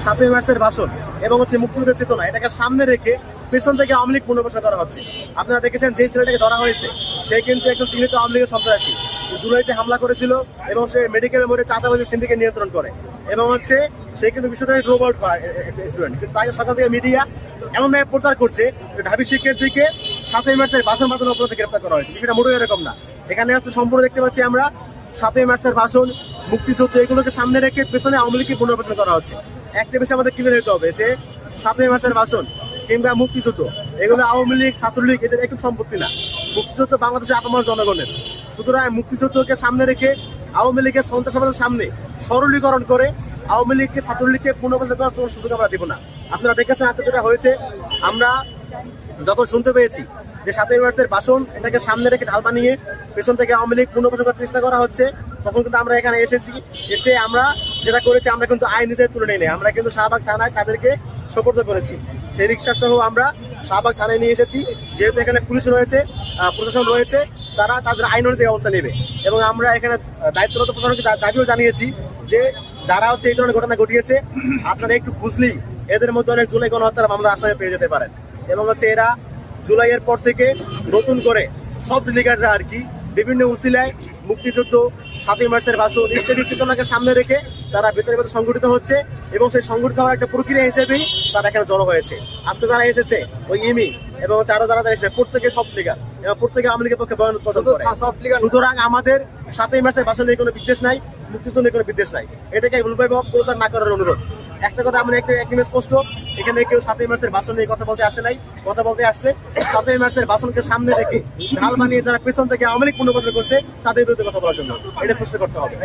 7ই মার্চের ভাষণ এবং হচ্ছে মুক্তিযুদ্ধের চেতনা এটাকে সামনে রেখে পেছন থেকে আওয়ামী লীগ পুনর্বাসন করা হচ্ছে। আপনারা দেখেছেন যে ছেলেটাকে ধরা হয়েছে সে কিন্তু একজন চিহ্নিত আওয়ামী লীগের সন্ত্রাসী, জুলাইতে হামলা করেছিল এবং সে মেডিকেলের মধ্যে চাঁদাবাজি সিন্ডিকেট নিয়ন্ত্রণ করে এবং হচ্ছে সে কিন্তু বিশ্ববিদ্যালয়ে ড্রপ আউট করা স্টুডেন্ট। কিন্তু তাকে সকাল থেকে মিডিয়া এমনভাবে প্রচার করছে ঢাবি শিক্ষার্থীকে 7ই মার্চের ভাষণ বাজানোর অপরাধে গ্রেপ্তার করা হয়েছে। বিষয়টা মোটেও এরকম না। এখানে হচ্ছে সম্পূর্ণ দেখতে পাচ্ছি আমরা 7ই মার্চের ভাষণ, মুক্তিযুদ্ধ এগুলোকে সামনে রেখে পেছনে আওয়ামী লীগকে পুনর্বাসন করা হচ্ছে। একটা বিষয় আমাদের ক্লিয়ার হতে হবে যে 7ই মার্চের ভাষণ কিংবা মুক্তিযুদ্ধ এগুলো আওয়ামী লীগ ছাত্রলীগ এদের একটু সম্পত্তি না। মুক্তিযুদ্ধ বাংলাদেশের আপামর জনগণের। সুতরাং মুক্তিযুদ্ধকে সামনে রেখে আওয়ামী লীগের সন্ত্রাসবাদের সামনে সরলীকরণ করে আওয়ামী লীগকে ছাত্রলীগকে পুনর্বাসন করার কোনো সুযোগ আমরা দেব না। আপনারা দেখেছেন আজকে যেটা হয়েছে, আমরা যখন শুনতে পেয়েছি যে 7ই মার্চের ভাষণ এটাকে সামনে রেখে ঢাল বানিয়ে পেছন থেকে আওয়ামী লীগ পুনর্বাসন করার চেষ্টা করা হচ্ছে, তখন কিন্তু আমরা এখানে এসেছি। এসে আমরা যেটা করেছি, আমরা কিন্তু আইন নিজের তুলে নেই, আমরা কিন্তু শাহবাগ থানায় তাদেরকে সোপর্দ করেছি। সেই রিক্সা সহ আমরা শাহবাগ থানায় নিয়ে এসেছি। যেহেতু এখানে পুলিশ রয়েছে, প্রশাসন রয়েছে, তারা তাদের আইন অনুযায়ী ব্যবস্থা নেবে। এবং আমরা এখানে দায়িত্বরত প্রশাসনকে দাবিও জানিয়েছি যে যারা হচ্ছে এই ধরনের ঘটনা ঘটিয়েছে আপনারা একটু বুঝলেই এদের মধ্যে অনেক জুলাই গণহত্যার মামলা আসামে পেয়ে যেতে পারেন। এবং হচ্ছে এরা জুলাইয়ের পর থেকে নতুন করে সব লিগাররা আর কি বিভিন্ন উসিলায় মুক্তিযুদ্ধ, 7ই মার্চের ভাষণ ইত্যাদি চেতনাকে সামনে রেখে তারা ভেতরে ভেতরে সংগঠিত হচ্ছে এবং সেই সংগঠিত হওয়ার একটা প্রক্রিয়া হিসেবেই তারা এখানে জড়ো হয়েছে। আজকে যারা এসেছে ওই ইমি এবং আরো যারা এসেছে প্রত্যেকে সব লিগার এবং প্রত্যেকে আওয়ামী লীগের পক্ষে বয়ান উৎপাদন করে। সুতরাং আমাদের 7ই মার্চের ভাষণ নিয়ে কোনো বিদ্বেষ নাই, মুক্তিযুদ্ধ নিয়ে কোনো বিদ্বেষ নাই। এটাকে ভুলভাবে প্রচার না করার অনুরোধ। একটা কথা আমরা একটা স্পষ্ট, এখানে কেউ 7ই মার্চের ভাষণ নিয়ে কথা বলতে আসে নাই, কথা বলতে আসছে 7ই মার্চের ভাষণকে সামনে রেখে ঢাল বানিয়ে যারা পেছন থেকে আওয়ামী লীগ পুনর্বাসন করছে তাদের বিরুদ্ধে কথা বলার জন্য। এটা স্পষ্ট করতে হবে।